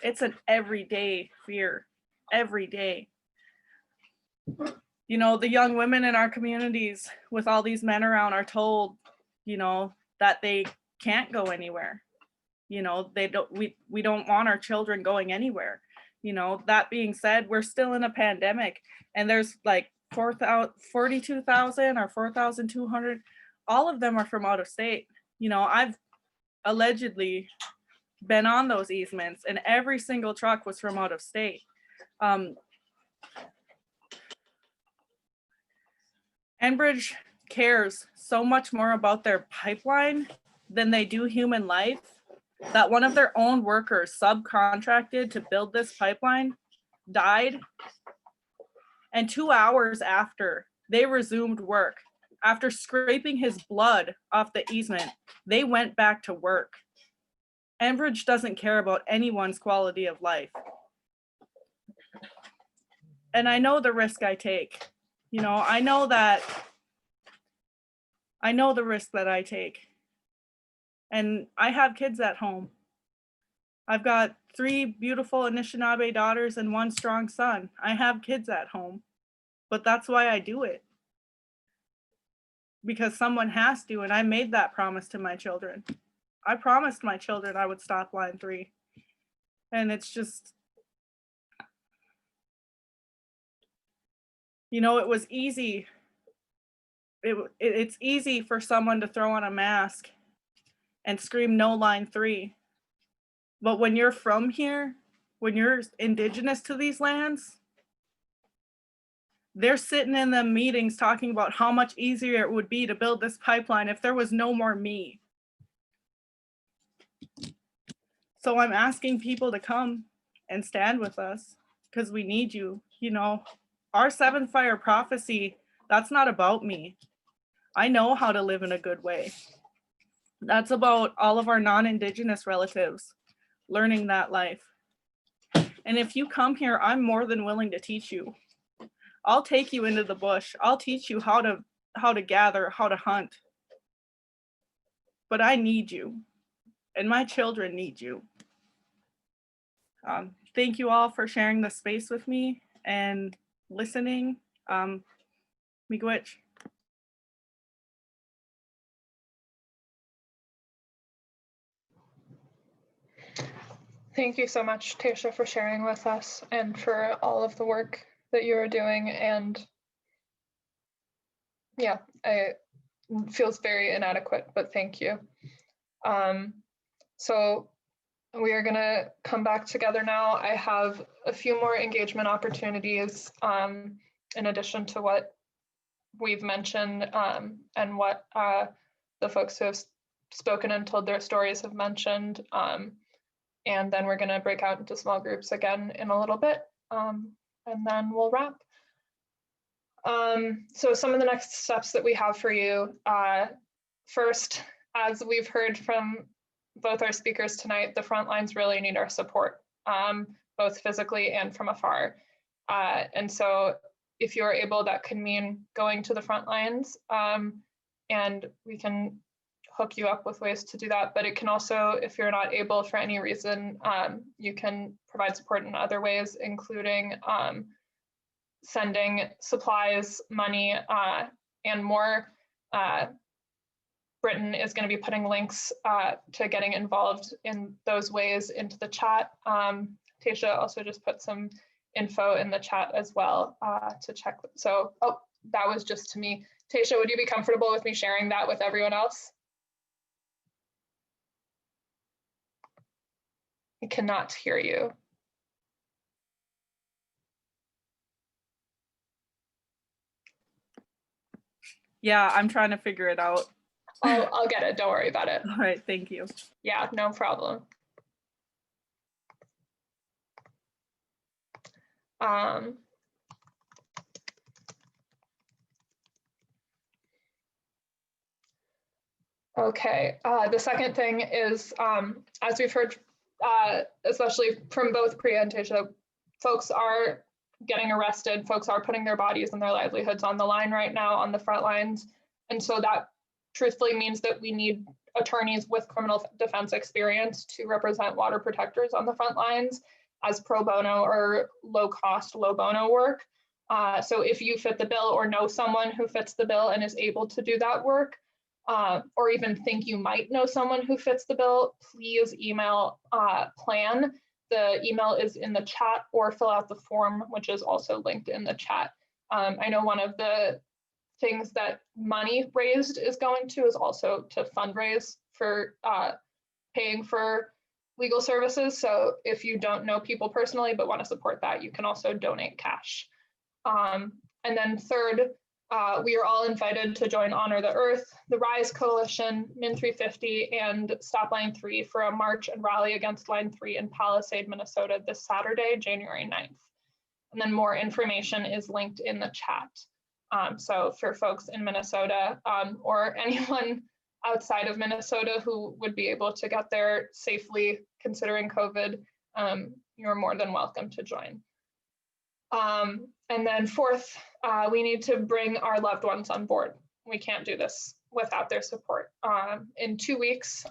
it's an everyday fear, every day. You know, the young women in our communities with all these men around are told, you know, that they can't go anywhere. You know, we don't want our children going anywhere. You know, that being said, we're still in a pandemic and there's like 42,000 or 4,200, all of them are from out of state. You know, I've allegedly been on those easements and every single truck was from out of state. Enbridge cares so much more about their pipeline than they do human life, that one of their own workers subcontracted to build this pipeline died. And 2 hours after they resumed work, after scraping his blood off the easement, they went back to work. Enbridge doesn't care about anyone's quality of life. And I know the risk I take. You know, I know the risk that I take. And I have kids at home. I've got 3 beautiful Anishinaabe daughters and 1 strong son. I have kids at home, but that's why I do it. Because someone has to, and I made that promise to my children. I promised my children I would stop Line 3. And it's just, you know, it was easy it's easy for someone to throw on a mask and scream no line 3. But when you're from here, when you're indigenous to these lands, they're sitting in the meetings talking about how much easier it would be to build this pipeline if there was no more me. So I'm asking people to come and stand with us because we need you. You know, our 7th fire prophecy, that's not about me. I know how to live in a good way. That's about all of our non-Indigenous relatives learning that life. And if you come here, I'm more than willing to teach you. I'll take you into the bush. I'll teach you how to gather, how to hunt. But I need you, and my children need you. Thank you all for sharing the space with me and listening. Miigwech. Thank you so much, Taysha, for sharing with us and for all of the work that you are doing. And yeah, it feels very inadequate, but thank you. So we are gonna come back together now. I have a few more engagement opportunities in addition to what we've mentioned and what the folks who have spoken and told their stories have mentioned. And then we're gonna break out into small groups again in a little bit, and then we'll wrap. So some of the next steps that we have for you, first, as we've heard from both our speakers tonight, the front lines really need our support, both physically and from afar. And so if you're able, that could mean going to the front lines, and we can hook you up with ways to do that. But it can also, if you're not able for any reason, you can provide support in other ways, including sending supplies, money, and more. Britain is going to be putting links to getting involved in those ways into the chat. Taysha also just put some info in the chat as well to check. So, oh, that was just to me. Taysha, would you be comfortable with me sharing that with everyone else? I cannot hear you. Yeah, I'm trying to figure it out. I'll get it. Don't worry about it. All right, thank you. Yeah, no problem. Okay, the second thing is, as we've heard, especially from both Priya and Taysha, folks are getting arrested, folks are putting their bodies and their livelihoods on the line right now on the front lines. And so that truthfully means that we need attorneys with criminal defense experience to represent water protectors on the front lines as pro bono or low cost, low bono work. So if you fit the bill or know someone who fits the bill and is able to do that work, or even think you might know someone who fits the bill, please email plan. The email is in the chat, or fill out the form, which is also linked in the chat. I know one of the things that money raised is going to is also to fundraise for paying for legal services. So if you don't know people personally but want to support that, you can also donate cash. And then third, we are all invited to join Honor the Earth, the RISE Coalition, Min 350, and Stop Line 3 for a march and rally against Line 3 in Palisade, Minnesota this Saturday, January 9th. And then more information is linked in the chat. So for folks in Minnesota or anyone outside of Minnesota who would be able to get there safely considering COVID, you're more than welcome to join. And then fourth, we need to bring our loved ones on board. We can't do this without their support. In 2 weeks,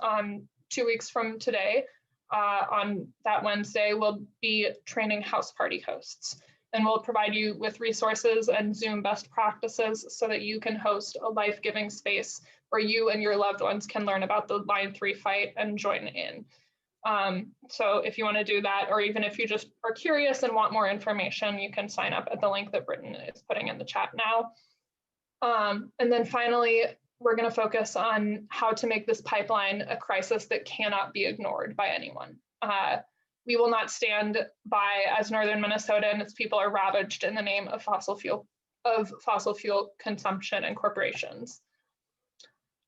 2 weeks from today, on that Wednesday, we'll be training house party hosts. And we'll provide you with resources and Zoom best practices so that you can host a life-giving space where you and your loved ones can learn about the Line 3 fight and join in. So if you want to do that, or even if you just are curious and want more information, you can sign up at the link that Britain is putting in the chat now. And then finally, we're going to focus on how to make this pipeline a crisis that cannot be ignored by anyone. We will not stand by as Northern Minnesota and its people are ravaged in the name of fossil fuel consumption and corporations.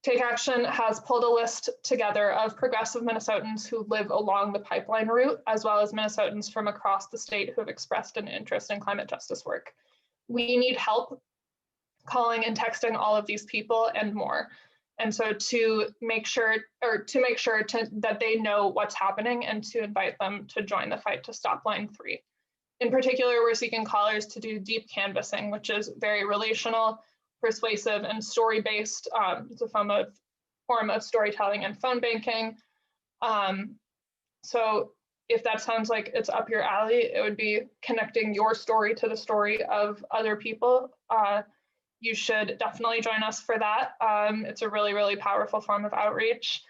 Take Action has pulled a list together of progressive Minnesotans who live along the pipeline route, as well as Minnesotans from across the state who have expressed an interest in climate justice work. We need help calling and texting all of these people and more. And so to make sure that they know what's happening and to invite them to join the fight to stop Line 3. In particular, we're seeking callers to do deep canvassing, which is very relational, persuasive, and story-based. It's a form of storytelling and phone banking. So if that sounds like it's up your alley, it would be connecting your story to the story of other people. You should definitely join us for that. It's a really, really powerful form of outreach.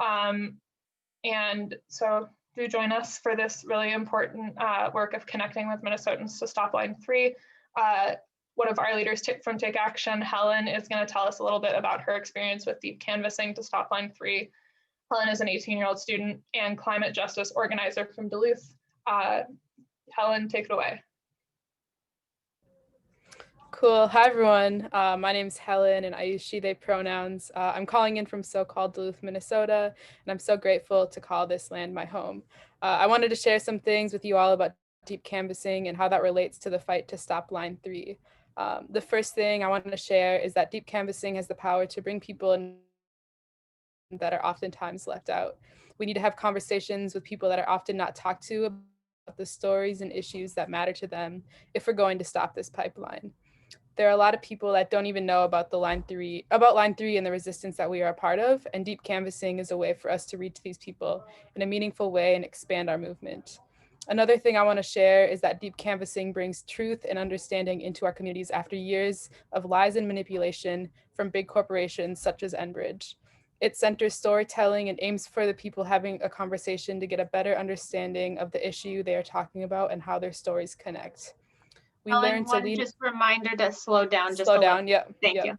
And so do join us for this really important work of connecting with Minnesotans to stop Line 3. One of our leaders from Take Action, Helen, is going to tell us a little bit about her experience with deep canvassing to stop Line 3. Helen is an 18-year-old student and climate justice organizer from Duluth. Helen, take it away. Cool. Hi, everyone. My name is Helen, and I use she, they pronouns. I'm calling in from so-called Duluth, Minnesota, and I'm so grateful to call this land my home. I wanted to share some things with you all about deep canvassing and how that relates to the fight to stop Line 3. The first thing I wanted to share is that deep canvassing has the power to bring people in that are oftentimes left out. We need to have conversations with people that are often not talked to about the stories and issues that matter to them if we're going to stop this pipeline. There are a lot of people that don't even know about Line 3 and the resistance that we are a part of, and deep canvassing is a way for us to reach these people in a meaningful way and expand our movement. Another thing I want to share is that deep canvassing brings truth and understanding into our communities after years of lies and manipulation from big corporations such as Enbridge. It centers storytelling and aims for the people having a conversation to get a better understanding of the issue they are talking about and how their stories connect. We learn to lean. Just reminder to slow down. Slow down. Yep. Thank you.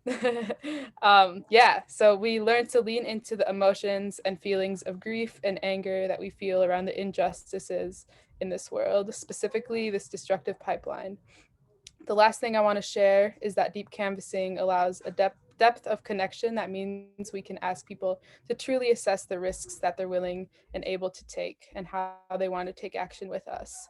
Yeah. So we learn to lean into the emotions and feelings of grief and anger that we feel around the injustices in this world, specifically this destructive pipeline. The last thing I want to share is that deep canvassing allows a depth of connection that means we can ask people to truly assess the risks that they're willing and able to take and how they want to take action with us.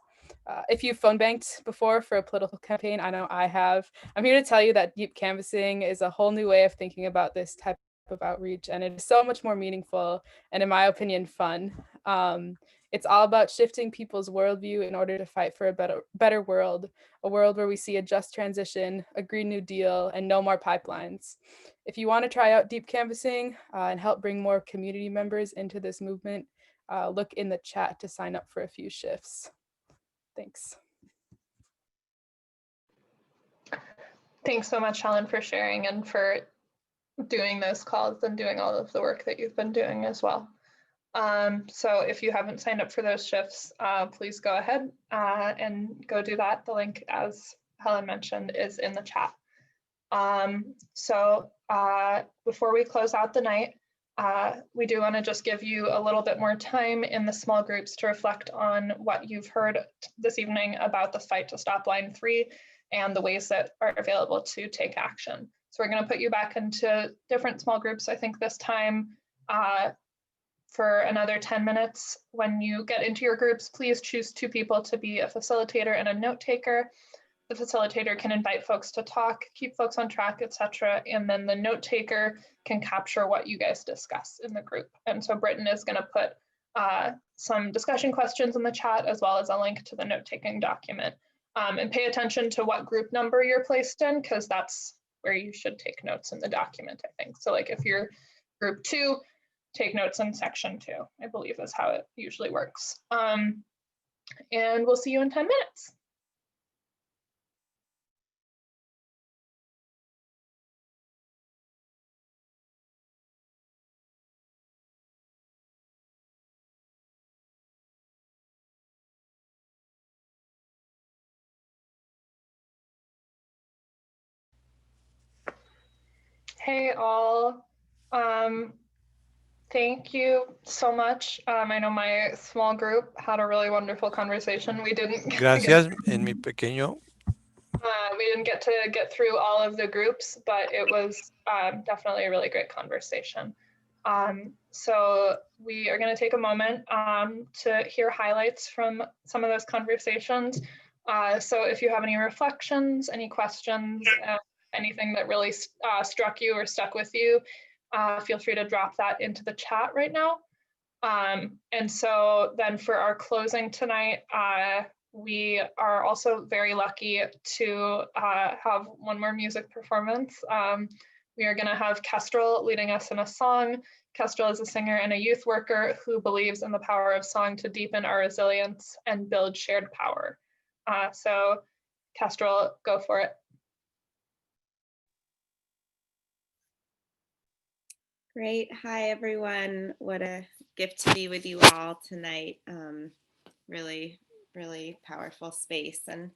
If you've phone banked before for a political campaign, I know I have. I'm here to tell you that deep canvassing is a whole new way of thinking about this type of outreach, and it is so much more meaningful and, in my opinion, fun. It's all about shifting people's worldview in order to fight for a better world, a world where we see a just transition, a Green New Deal, and no more pipelines. If you want to try out deep canvassing and help bring more community members into this movement, look in the chat to sign up for a few shifts. Thanks. Thanks so much, Helen, for sharing and for doing those calls and doing all of the work that you've been doing as well. So if you haven't signed up for those shifts, please go ahead and go do that. The link, as Helen mentioned, is in the chat. Before we close out the night, we do want to just give you a little bit more time in the small groups to reflect on what you've heard this evening about the fight to stop Line 3 and the ways that are available to take action. So we're going to put you back into different small groups, I think this time for another 10 minutes. When you get into your groups, please choose 2 people to be a facilitator and a note taker. The facilitator can invite folks to talk, keep folks on track, etc. And then the note taker can capture what you guys discuss in the group. And so Britton is going to put some discussion questions in the chat, as well as a link to the note-taking document. And pay attention to what group number you're placed in, because that's where you should take notes in the document, I think. So like if you're group 2, take notes in section 2, I believe is how it usually works. And we'll see you in 10 minutes. Hey all. Thank you so much. I know my small group had a really wonderful conversation. We didn't Gracias, en mi pequeño. we didn't get to get through all of the groups, but it was definitely a really great conversation. So we are going to take a moment to hear highlights from some of those conversations. So if you have any reflections, any questions, anything that really struck you or stuck with you, feel free to drop that into the chat right now. And so then for our closing tonight, we are also very lucky to have one more music performance. We are going to have Kestrel leading us in a song. Kestrel is a singer and a youth worker who believes in the power of song to deepen our resilience and build shared power. So Kestrel, go for it. Great. Hi, everyone. What a gift to be with you all tonight. Really, really powerful space. And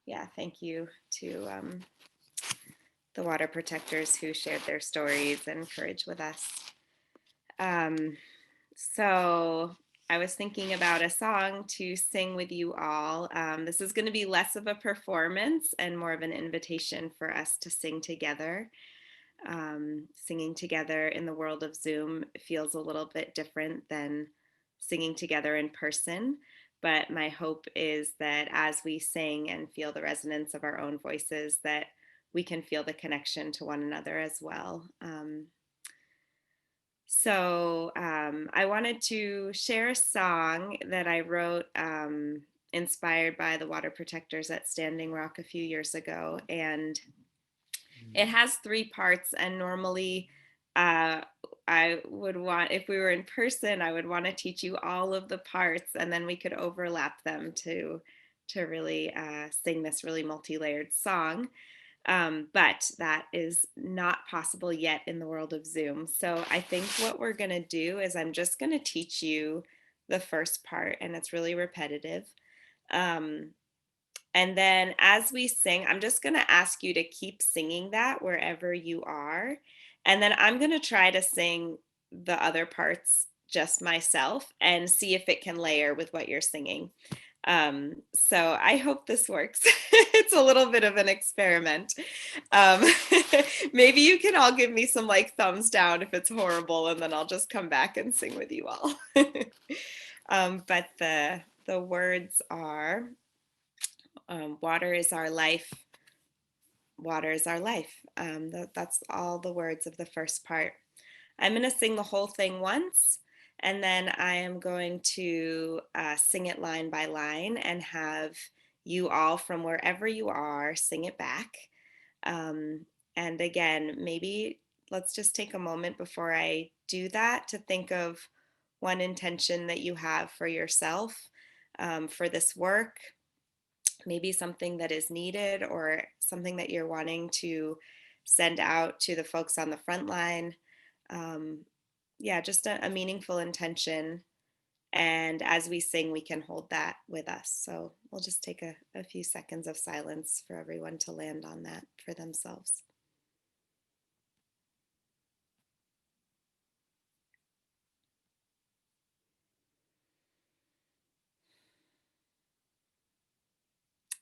yeah, thank you to the water protectors who shared their stories and courage with us. So I was thinking about a song to sing with you all. This is going to be less of a performance and more of an invitation for us to sing together. Singing together in the world of Zoom feels a little bit different than singing together in person, but my hope is that as we sing and feel the resonance of our own voices, that we can feel the connection to one another as well. So I wanted to share a song that I wrote inspired by the water protectors at Standing Rock a few years ago, and it has 3 parts, and normally I would want, if we were in person, I would want to teach you all of the parts and then we could overlap them to really sing this really multi-layered song. But that is not possible yet in the world of Zoom. So I think what we're going to do is I'm just going to teach you the first part, and it's really repetitive. And then as we sing, I'm just going to ask you to keep singing that wherever you are. And then I'm going to try to sing the other parts just myself and see if it can layer with what you're singing. So I hope this works. It's a little bit of an experiment. Maybe you can all give me some like thumbs down if it's horrible, and then I'll just come back and sing with you all. But the words are, water is our life. Water is our life. That's all the words of the first part. I'm going to sing the whole thing once, and then I am going to sing it line by line and have you all from wherever you are sing it back. And again, maybe let's just take a moment before I do that to think of one intention that you have for yourself, for this work. Maybe something that is needed or something that you're wanting to send out to the folks on the front line. Yeah, just a meaningful intention. And as we sing, we can hold that with us. So we'll just take a few seconds of silence for everyone to land on that for themselves.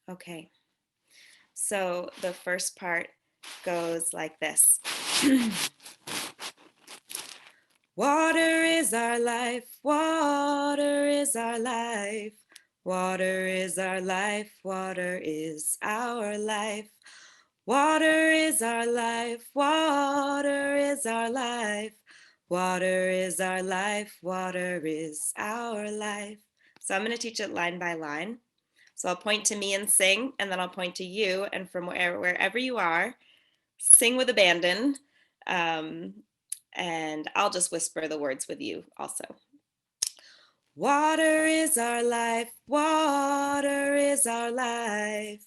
Okay, so the first part goes like this. Water is our life, water is our life, water is our life, water is our life. Water is our life, water is our life, water is our life, water is our life. So I'm going to teach it line by line. So I'll point to me and sing, and then I'll point to you, and from wherever you are, sing with abandon. And I'll just whisper the words with you also. Water is our life, water is our life.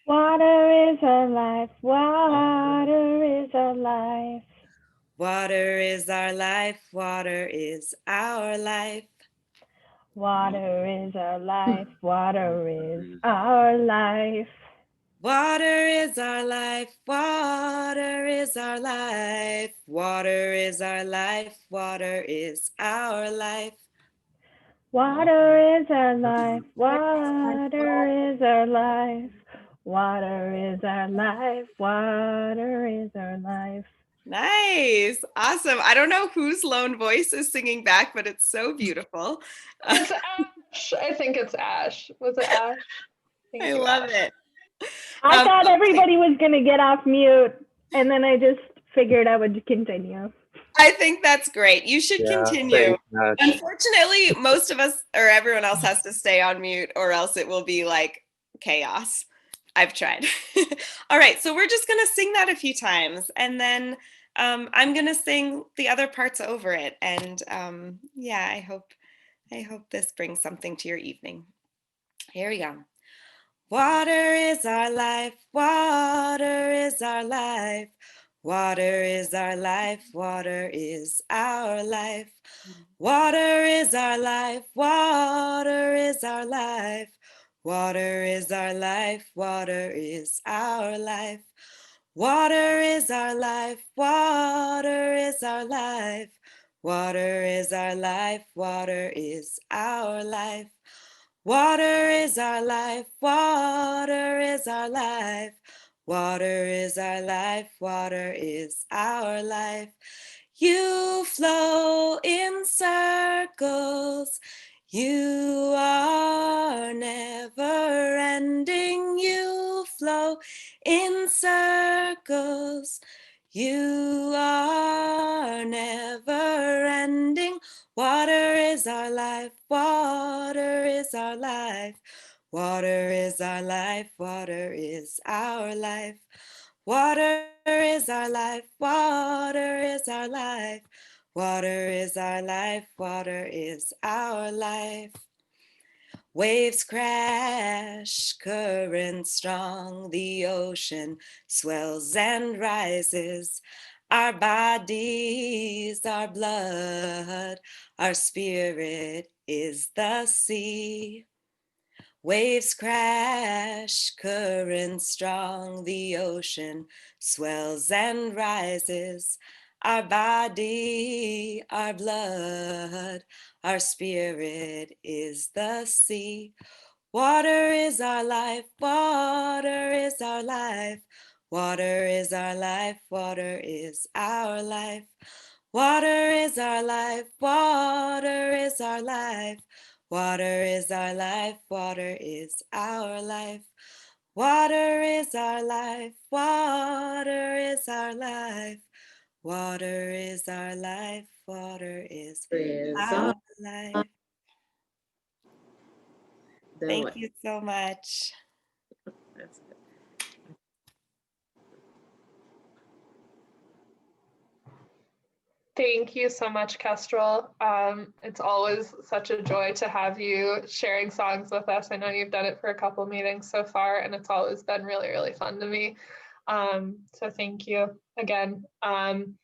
Water is our life, water is our life. Water is our life, water is our life. Water is our life, water is our life. Water is our life, water is our life, water is our life, water is our life. Water is our life, water is our life, water is our life, water is our life. Nice, awesome. I don't know whose lone voice is singing back, but it's so beautiful. It's Ash. I think it's Ash. Was it Ash? Thank I you, love Ash. it. I thought okay. everybody was going to get off mute, and then I just figured I would continue. I think that's great. You should continue. Thanks, Unfortunately, most of us or everyone else has to stay on mute or else it will be like chaos. I've tried. All right, so we're just gonna sing that a few times and then I'm gonna sing the other parts over it. And yeah, I hope this brings something to your evening. Here we go. Water is our life, water is our life. Water is our life, water is our life. Water is our life, water is our life. Water is our life, water is our life. Water is our life, water is our life. Water is our life, water is our life. Water is our life, water is our life. Water is our life, water is our life. You flow in circles, you are never ending. You flow in circles, you are never ending. Water is our life, water is our life. Water is our life, water is our life. Water is our life, water is our life. Water is our life, water is our life. Waves crash, currents strong, the ocean swells and rises. Our bodies, our blood, our spirit is the sea. Waves crash, currents strong, the ocean swells and rises. Our body, our blood, our spirit is the sea. Water is our life, water is our life. Water is our life, water is our life. Water is our life, water is our life. Water is our life, water is our life. Water is our life, water is our life. Water is our life, water is our life. Thank you so much. Thank you so much, Kestrel. It's always such a joy to have you sharing songs with us. I know you've done it for a couple meetings so far, and it's always been really, really fun to me. So thank you again. And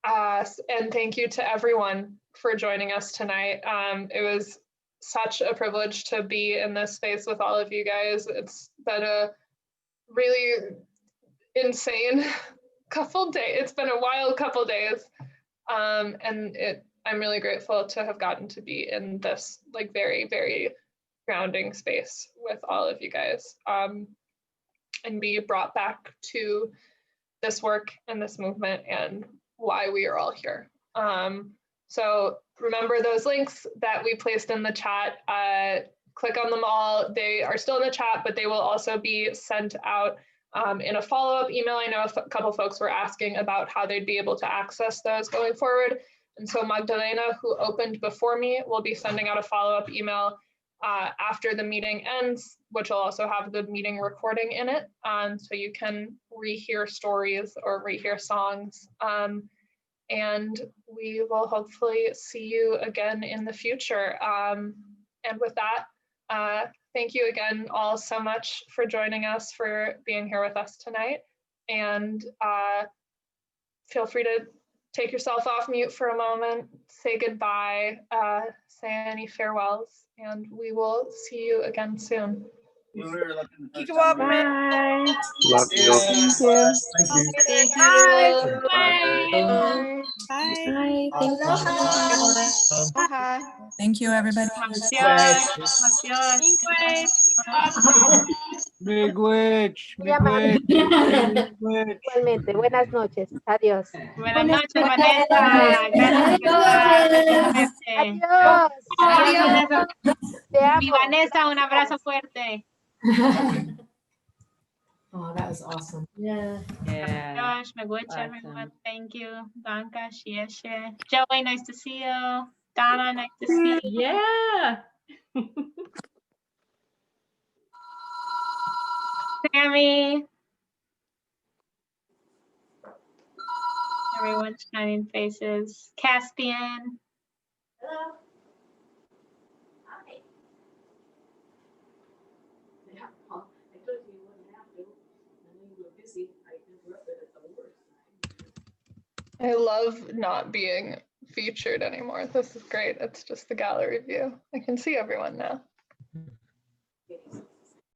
thank you to everyone for joining us tonight. It was such a privilege to be in this space with all of you guys. It's been a really insane couple days. It's been a wild couple days. And I'm really grateful to have gotten to be in this like very, very grounding space with all of you guys, and be brought back to this work and this movement and why we are all here. So remember those links that we placed in the chat, click on them all. They are still in the chat, but they will also be sent out in a follow-up email. I know a couple folks were asking about how they'd be able to access those going forward. And so Magdalena, who opened before me, will be sending out a follow-up email after the meeting ends, which will also have the meeting recording in it. So you can rehear stories or rehear songs. And we will hopefully see you again in the future. And with that, thank you again all so much for joining us, for being here with us tonight. And feel free to take yourself off mute for a moment, say goodbye, say any farewells, and we will see you again soon. Keep up, man. Bye. Love you. Thank you. Thank you. Bye. Bye. Thank you. Aloha. Thank you, everybody. Big witch. Big witch. Igualmente, buenas noches. Adiós. Buenas noches, Vanessa. Gracias por Adiós. Adiós. Te amo. Mi Vanessa, un abrazo fuerte. Oh, that was awesome. Yeah. Josh, Megwitch, everyone. Thank you. Danka, Shieshe. Joey, nice to see you. Donna, nice to see you. Yeah. Sammy. Everyone's shining faces. Caspian. Hello. I love not being featured anymore. This is great. It's just the gallery view. I can see everyone now.